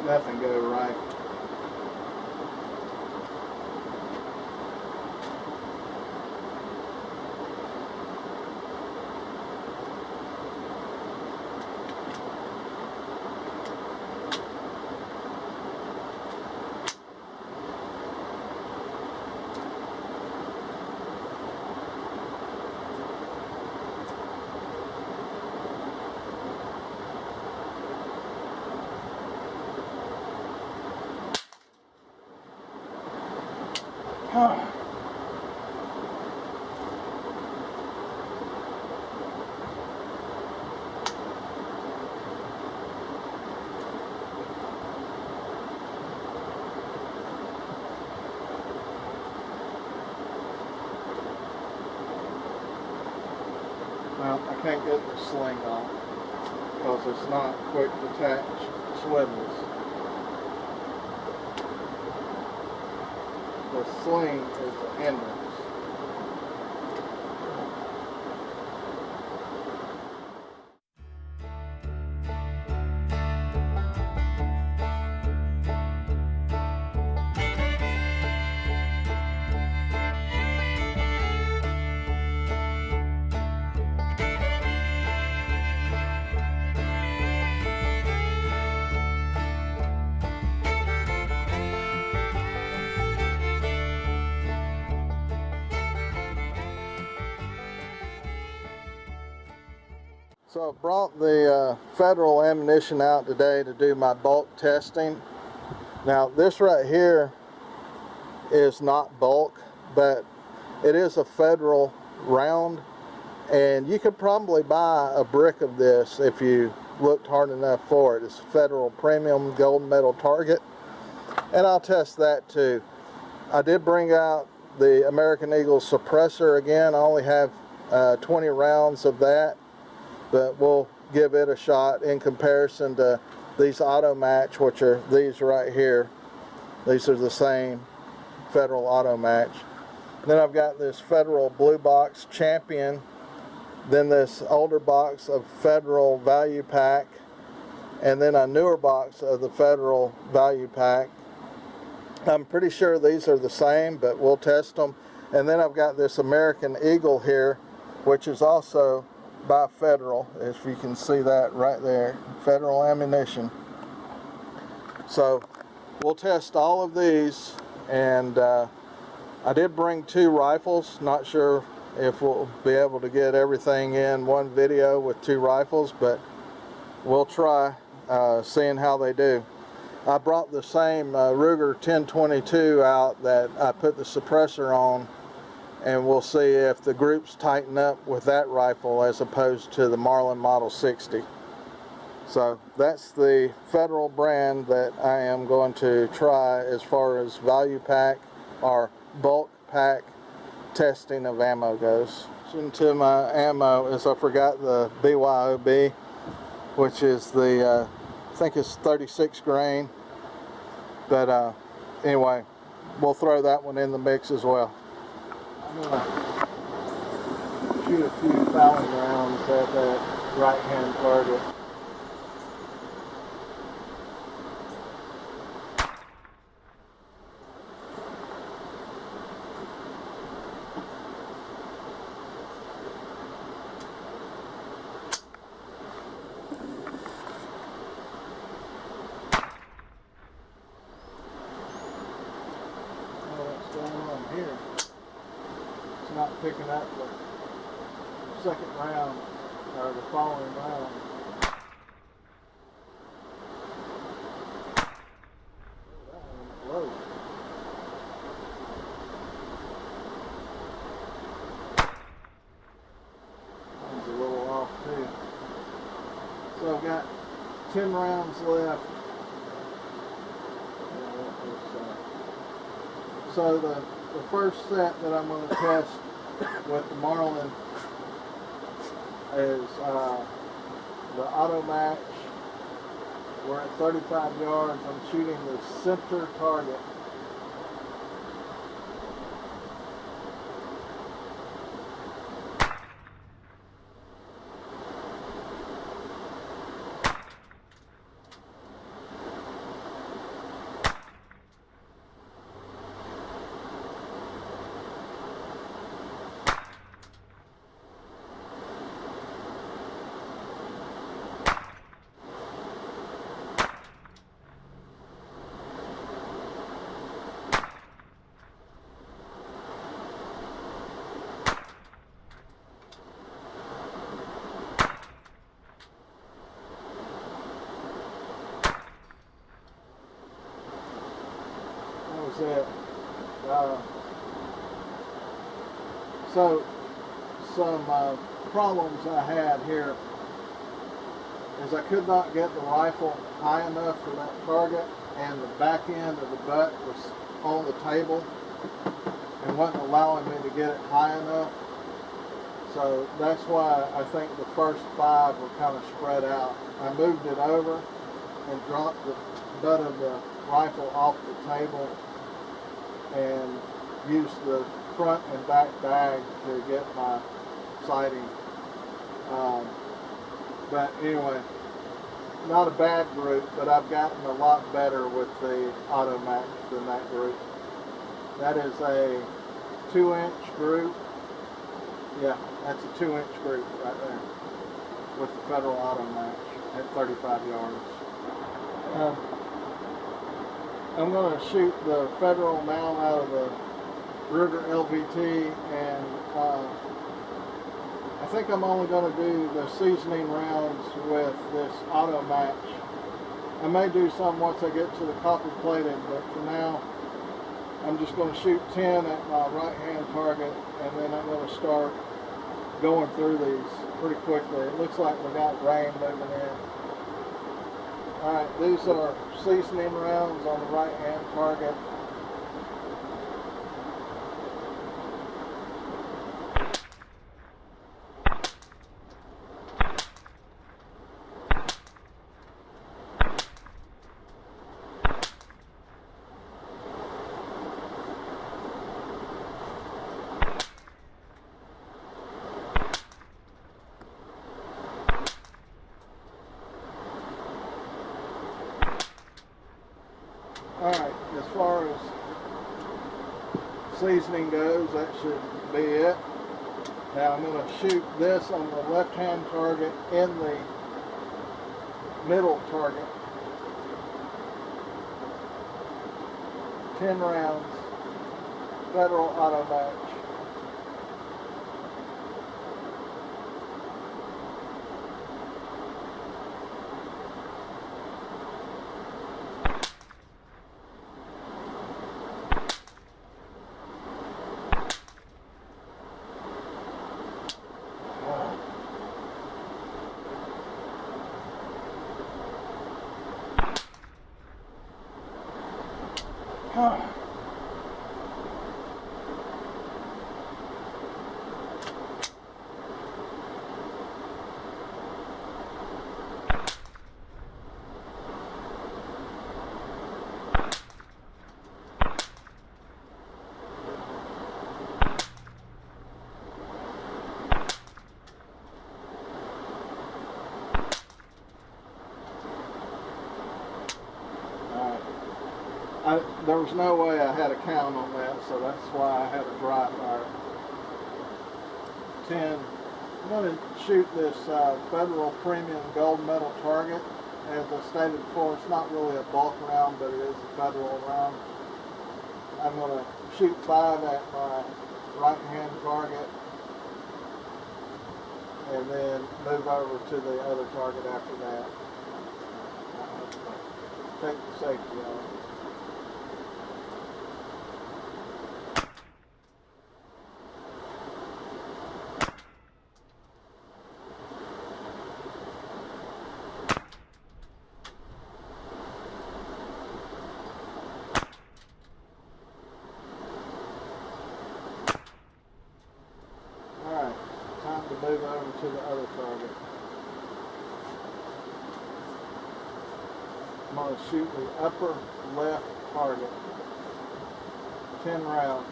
nothing go right. Well, I can't get the sling off because it's not quick detach swivels. The sling is a hindrance. So I brought the Federal ammunition out today to do my bulk testing. Now this right here is not bulk, but it is a Federal round, and you could probably buy a brick of this if you looked hard enough for it. It's Federal premium gold medal target, and I'll test that too. I did bring out the American Eagle suppressor again. I only have 20 rounds of that, but we'll give it a shot in comparison to these auto match, which are these right here. These are the same Federal auto match. Then I've got this Federal blue box champion, then this older box of Federal value pack, and then a newer box of the Federal value pack. I'm pretty sure these are the same, but we'll test them. And then I've got this American Eagle here, which is also by Federal, if you can see that right there, Federal ammunition. So we'll test all of these, and I did bring 2 rifles. Not sure if we'll be able to get everything in one video with 2 rifles, but we'll try seeing how they do. I brought the same Ruger 1022 out that I put the suppressor on, and we'll see if the groups tighten up with that rifle as opposed to the Marlin Model 60. So that's the Federal brand that I am going to try as far as value pack or bulk pack testing of ammo goes. Into my ammo is I forgot the BYOB, which is the I think it's 36 grain, but anyway, we'll throw that one in the mix as well. I'm going to shoot a few fouling rounds at that right hand target. What's going on here? It's not picking up the second round or the following round. Oh, that one low. That one's a little off too. So I've got 10 rounds left. So the first set that I'm going to test with the Marlin is the auto match. We're at 35 yards. I'm shooting the center target. that's it. So some problems I had here is I could not get the rifle high enough for that target, and the back end of the butt was on the table and wasn't allowing me to get it high enough. So that's why I think the first 5 were kind of spread out. I moved it over and dropped the butt of the rifle off the table and used the front and back bag to get my sighting. But anyway, not a bad group, but I've gotten a lot better with the Automax than that group. That is a 2-inch group. Yeah, that's a 2-inch group right there with the Federal Automax at 35 yards. I'm going to shoot the Federal now out of the Ruger LVT, and I think I'm only going to do the seasoning rounds with this Automax. I may do some once I get to the copper plated, but for now I'm just going to shoot 10 at my right hand target, and then I'm going to start going through these pretty quickly. It looks like we got rain moving in. Alright, these are seasoning rounds on the right hand target. Alright, as far as seasoning goes, that should be it. Now I'm going to shoot this on the left hand target in the middle target. 10 rounds, Federal Automax. There was no way I had a count on that, so that's why I had a dry fire. 10. I'm going to shoot this Federal Premium Gold Medal target. As I stated before, it's not really a bulk round, but it is a Federal round. I'm going to shoot 5 at my right hand target and then move over to the other target after that. Take the safety off. To move over to the other target. I'm going to shoot the upper left target. 10 rounds,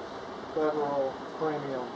Federal Premium.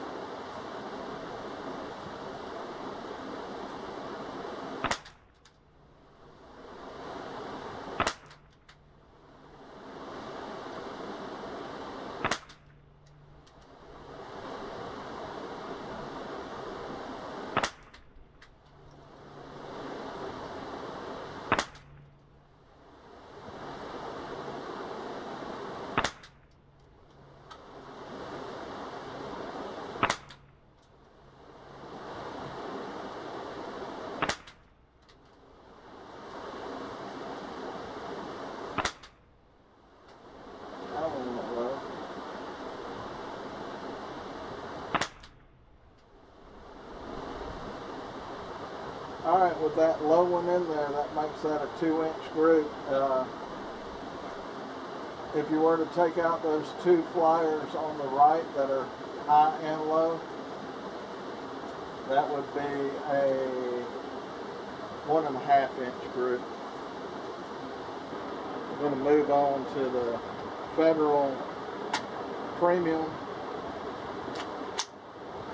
with that low one in there, that makes that a 2-inch group. If you were to take out those two flyers on the right that are high and low, that would be a 1.5-inch group. I'm going to move on to the Federal Premium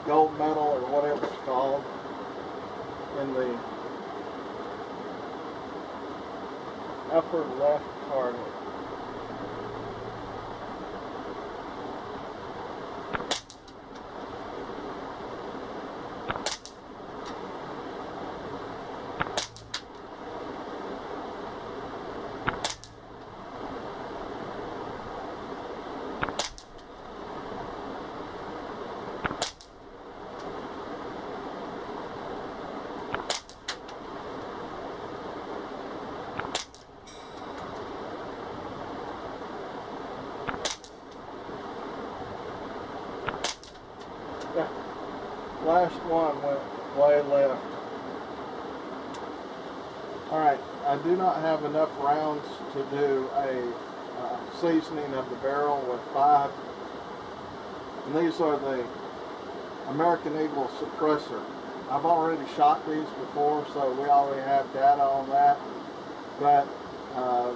Gold Medal, or whatever it's called, in the upper left target. Last one went way left. Alright, I do not have enough rounds to do a seasoning of the barrel with 5. And these are the American Eagle suppressor. I've already shot these before, so we already have data on that. But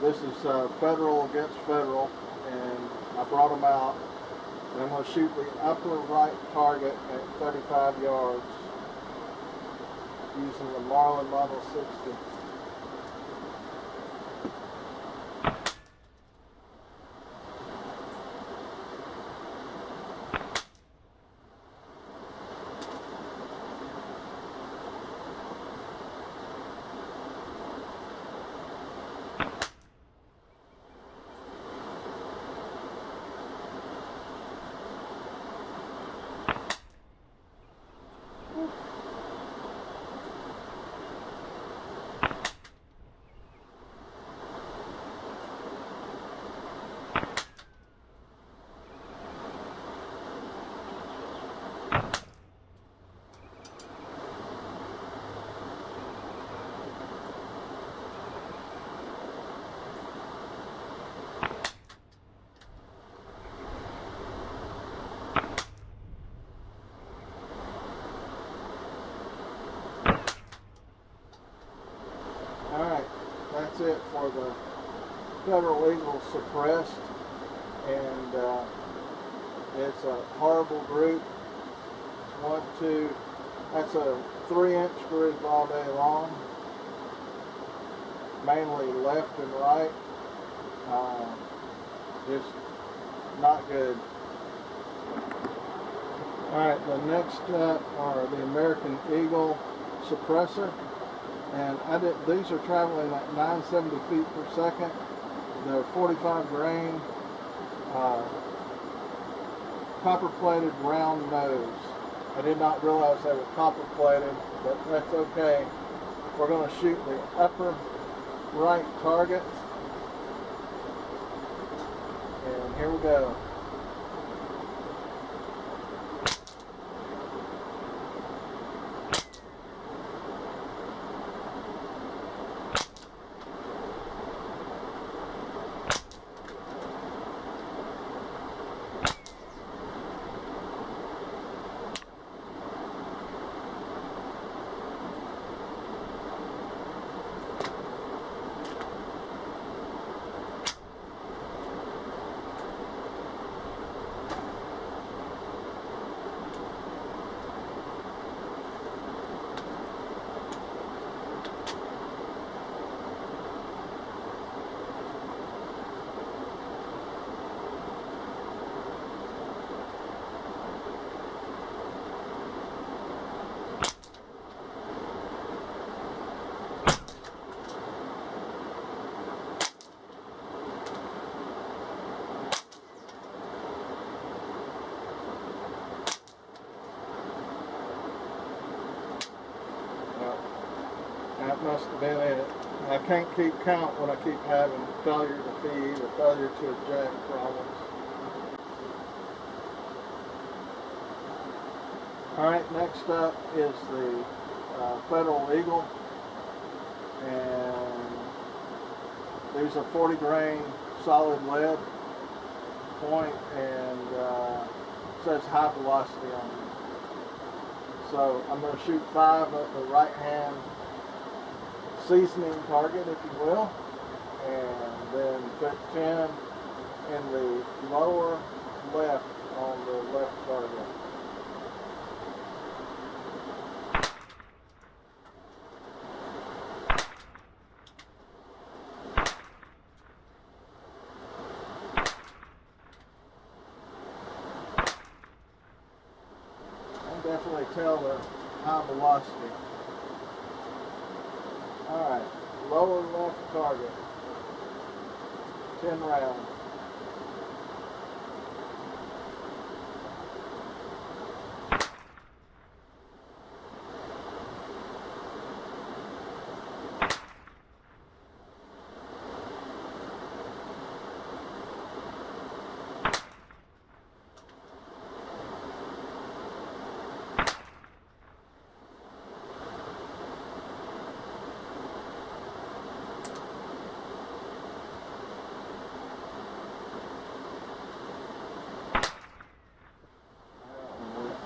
this is federal against federal, and I brought them out. And I'm going to shoot the upper right target at 35 yards using the Marlin Model 60. Alright, that's it for the Federal Eagle suppressed, and it's a horrible group. 1, 2, that's a 3-inch group all day long, mainly left and right. Just not good. Alright, the next are the American Eagle suppressor. And these are traveling at 970 feet per second. They're 45 grain, copper-plated round nose. I did not realize they were copper-plated, but that's okay. We're going to shoot the upper right target. And here we go. That must have been it. I can't keep count when I keep having failure to feed or failure to eject problems. Alright, next up is the Federal Eagle. and these are 40 grain solid lead point, and says high velocity on them. So I'm going to shoot 5 at the right hand seasoning target, if you will, and then put 10 in the lower left on the left target. Definitely tell the high velocity. Alright, lower left target, 10 rounds.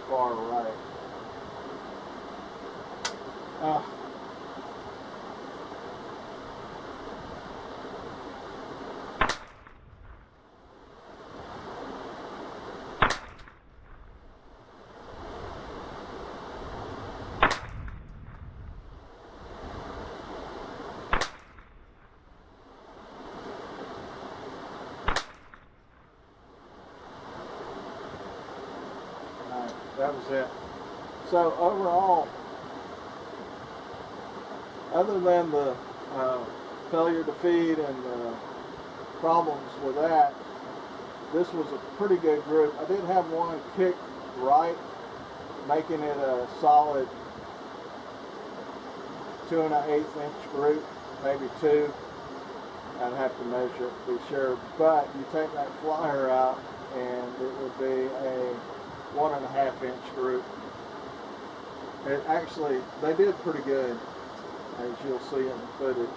Far right. That was it. So overall, other than the failure to feed and the problems with that, this was a pretty good group. I did have one kick right, making it a solid 2 1/8 inch group, maybe 2. I'd have to measure it to be sure. But you take that flyer out and it would be a 1 1/2 inch group. It actually, they did pretty good, as you'll see in the footage.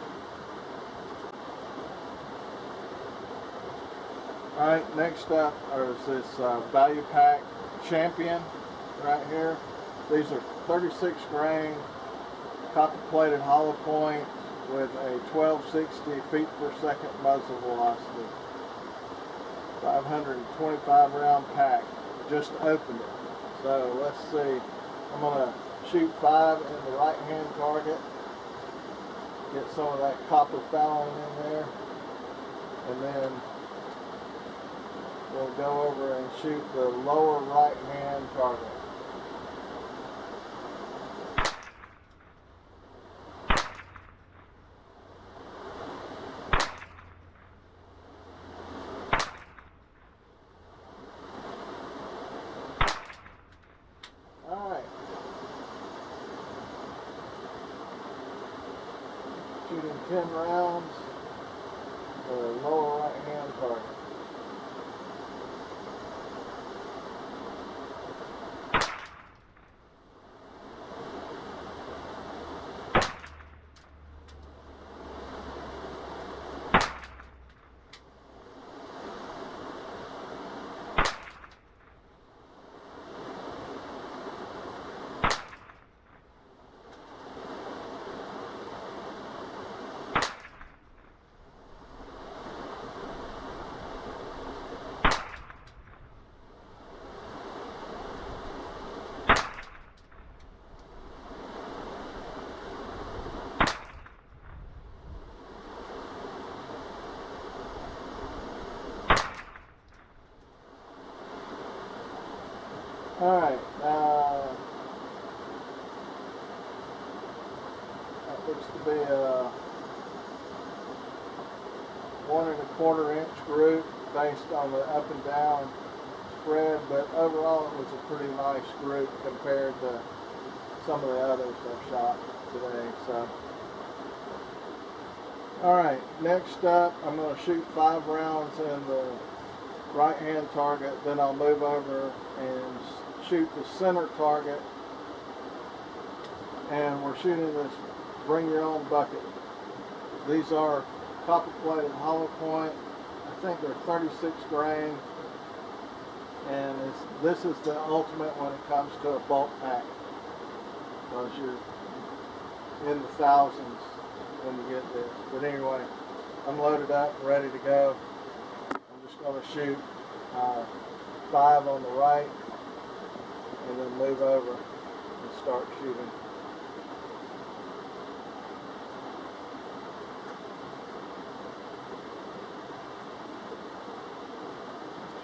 Alright, next up is this Value Pack Champion right here. These are 36 grain copper plated hollow point with a 1260 feet per second muzzle velocity. 525 round pack. Just opened it. So let's see. I'm going to shoot 5 in the right hand target. Get some of that copper fouling in there. And then we'll go over and shoot the lower right hand target. Shooting 10 rounds, the lower right hand target. Alright, that looks to be a 1 1/4 inch group based on the up and down spread, but overall it was a pretty nice group compared to some of the others I've shot today. So, alright, next up I'm going to shoot 5 rounds in the right hand target, then I'll move over and shoot the center target, and we're shooting this bring your own bucket These are copper plated hollow point. I think they're 36 grain, and this is the ultimate when it comes to a bulk pack, because you're in the thousands when you get this. But anyway, I'm loaded up and ready to go. I'm just going to shoot 5 on the right and then move over and start shooting.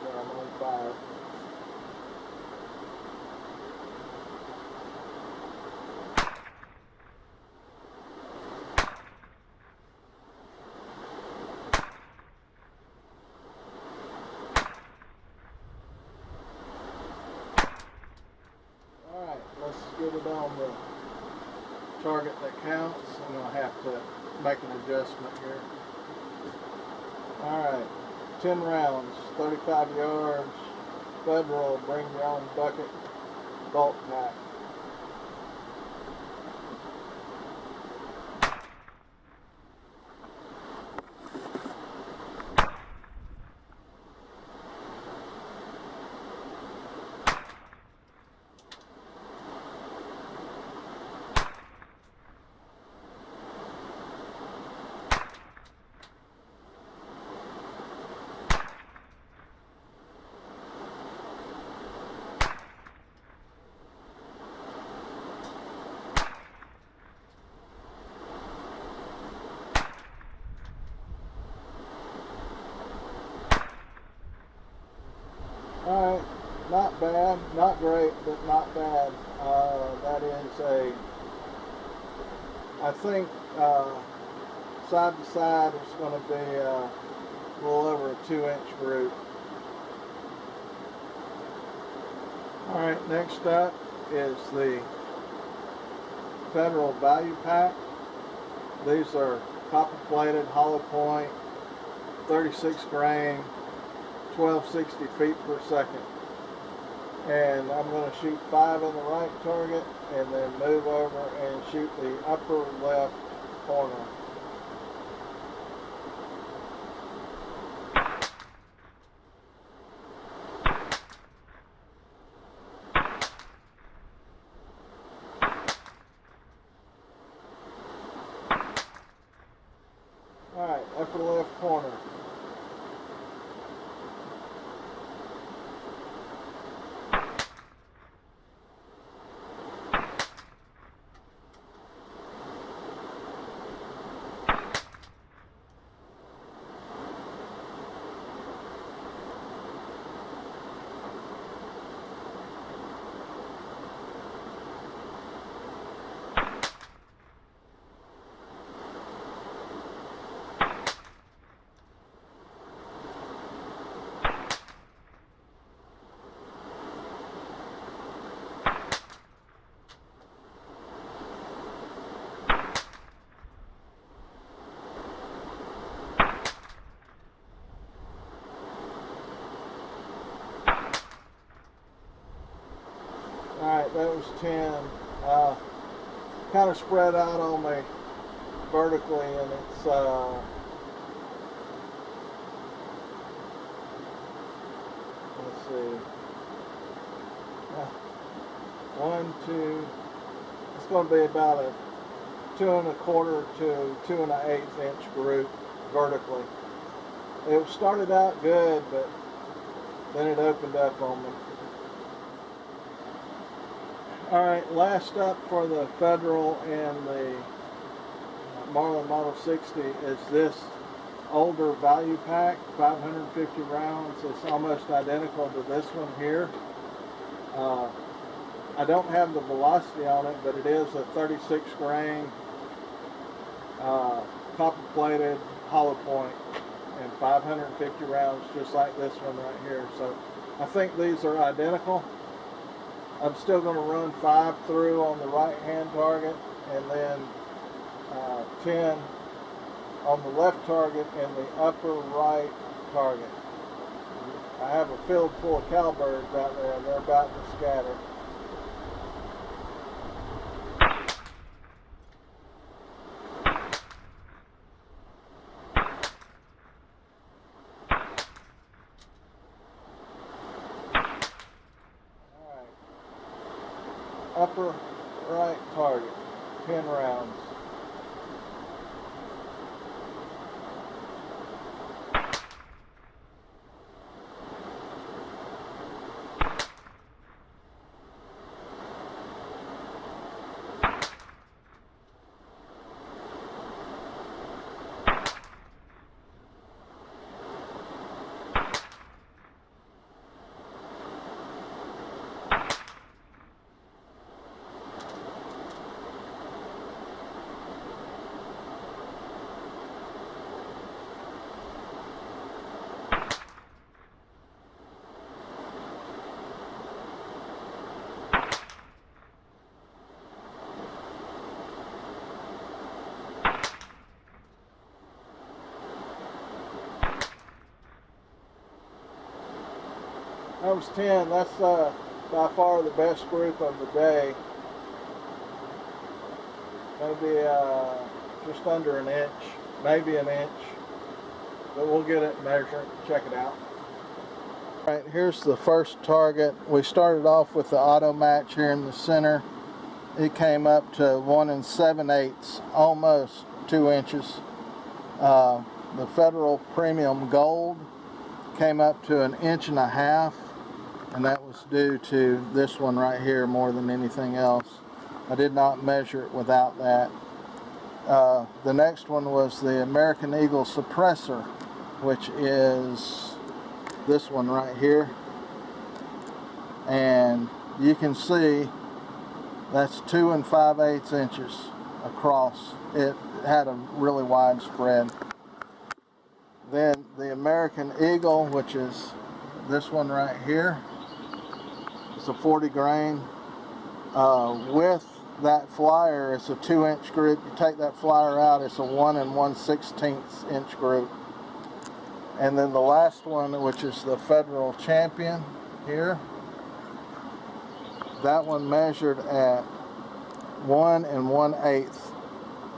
Sure, I'm on 5. Let's get it on the target that counts, and I'll have to make an adjustment here. Alright, 10 rounds, 35 yards, Federal, bring your own bucket, bulk pack. Alright, not bad, not great, but not bad. That is I think side to side it's going to be a little over a 2-inch group. Alright, next up is the Federal Value Pack. These are copper plated, hollow point, 36 grain, 1260 feet per second. And I'm going to shoot 5 on the right target and then move over and shoot the upper left corner. Alright, upper left corner. Alright, that was 10. Kind of spread out on me vertically, and it's let's see, 1, 2, it's going to be about a 2 1/4 to 2 1/8 inch group vertically. It started out good, but then it opened up on me. Alright, last up for the Federal and the Marlin Model 60 is this older value pack, 550 rounds. It's almost identical to this one here. I don't have the velocity on it, but it is a 36 grain copper plated hollow point and 550 rounds, just like this one right here. So I think these are identical. I'm still going to run 5 through on the right hand target, and then 10 on the left target and the upper right target. I have a field full of cowbirds out there, and they're about to scatter. upper right target, 10 rounds. That was 10. That's by far the best group of the day. Maybe just under an inch, maybe an inch. But we'll get it, measure it, check it out. All right, here's the first target. We started off with the auto match here in the center. It came up to 1 7/8, almost 2 inches. The Federal Premium Gold came up to 1.5 inches, and that was due to this one right here more than anything else. I did not measure it without that. The next one was the American Eagle Suppressor, which is this one right here, and you can see that's 2 5/8 inches across. It had a really wide spread. Then the American Eagle, which is this one right here, it's a 40 grain. With that flyer, it's a 2-inch group. You take that flyer out, it's a 1 1/16 inch group. And then the last one, which is the Federal Champion here, that one measured at 1 1/8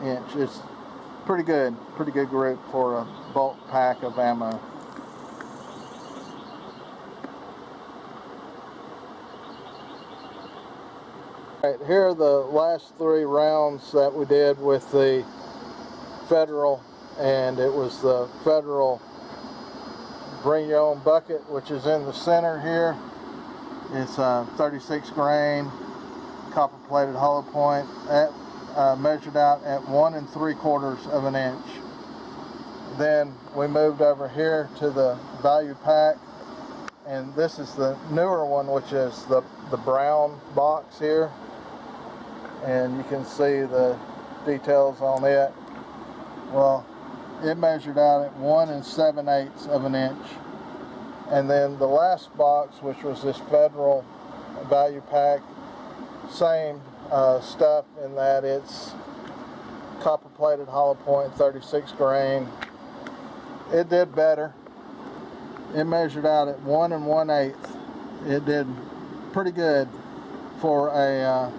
inch. It's pretty good group for a bulk pack of ammo. Alright, here are the last 3 rounds that we did with the Federal, and it was the Federal Bring Your Own Bucket, which is in the center here. It's a 36 grain copper plated hollow point. That measured out at 1 3/4 inch. Then we moved over here to the value pack, and this is the newer one, which is the brown box here, and you can see the details on it. Well, it measured out at 1 7/8 inch. And then the last box, which was this Federal value pack, same stuff in that it's copper plated hollow point, 36 grain. It did better. It measured out at 1 1/8. It did pretty good for a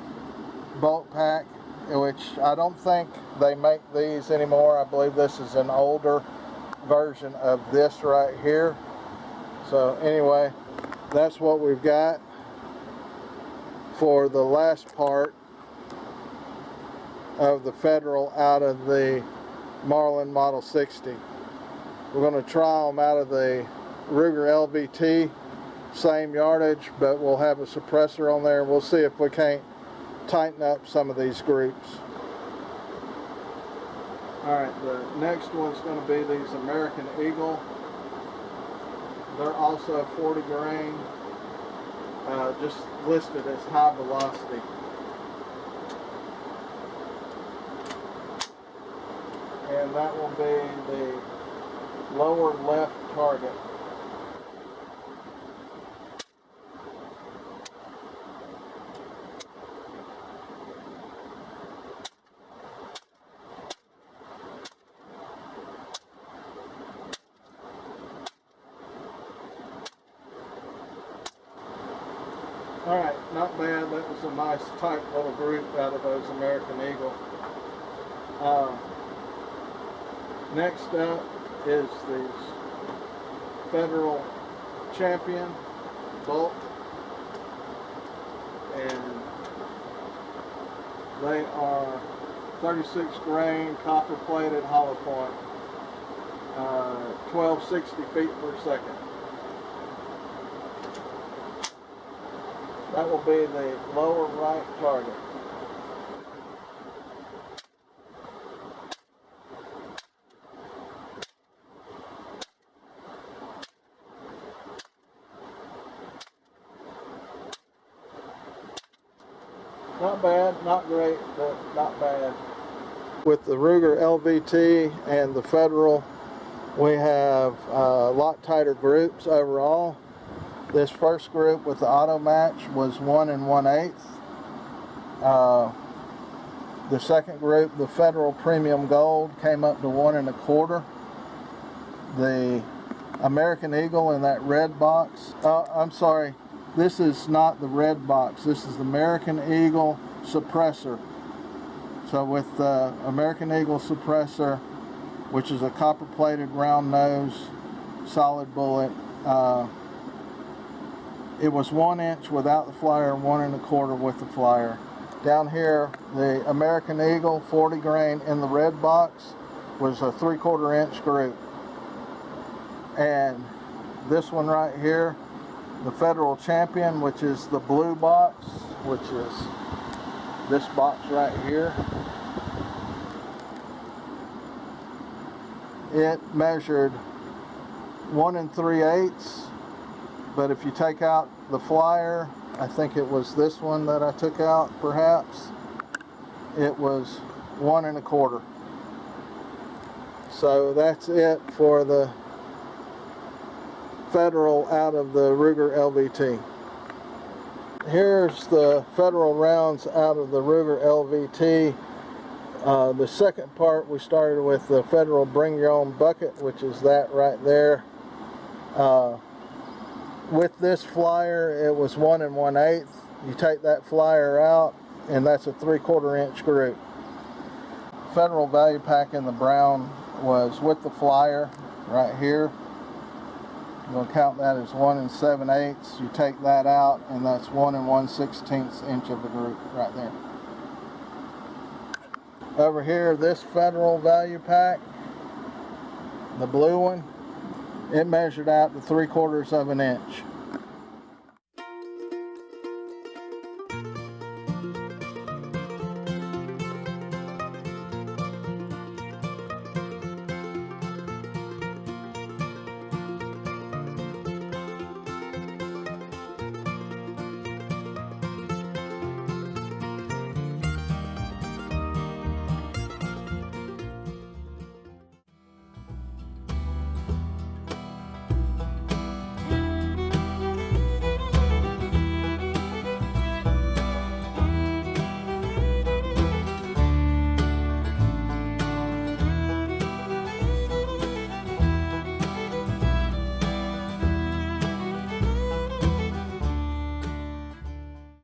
bulk pack, which I don't think they make these anymore. I believe this is an older version of this right here. So anyway, that's what we've got for the last part of the Federal out of the Marlin Model 60. We're going to try them out of the Ruger LVT, same yardage, but we'll have a suppressor on there. We'll see if we can't tighten up some of these groups. Alright, the next one's going to be these American Eagle. They're also 40 grain, just listed as high velocity. And that will be the lower left target. Alright, not bad. That was a nice tight little group out of those American Eagle. Next up is the Federal Champion bulk, and They are 36 grain copper plated hollow point, 1260 feet per second. That will be the lower right target. Not bad, not great, but not bad. With the Ruger LVT and the Federal, we have a lot tighter groups overall. This first group with the auto match was 1 1/8. The second group, the Federal Premium Gold, came up to 1 1/4. The American Eagle in that red box, I'm sorry, this is not the red box, this is the American Eagle suppressor. So with the American Eagle suppressor, which is a copper plated round nose solid bullet, it was 1 inch without the flyer, 1 1/4 with the flyer. Down here, the American Eagle 40 grain in the red box was a 3/4 inch group. And this one right here, the Federal Champion, which is the blue box, which is this box right here, it measured 1 3/8, but if you take out the flyer, I think it was this one that I took out perhaps, it was 1 1/4. So that's it for the Federal out of the Ruger LVT. Here's the Federal rounds out of the Ruger LVT. The second part, we started with the Federal Bring Your Own Bucket, which is that right there. With this flyer, it was 1 1/8. You take that flyer out, and that's a 3/4 inch group. Federal value pack in the brown was with the flyer right here. We'll count that as 1 7/8. You take that out, and that's 1 1/16 inch of the group right there. Over here, this Federal value pack, the blue one, it measured out to 3/4 of an inch.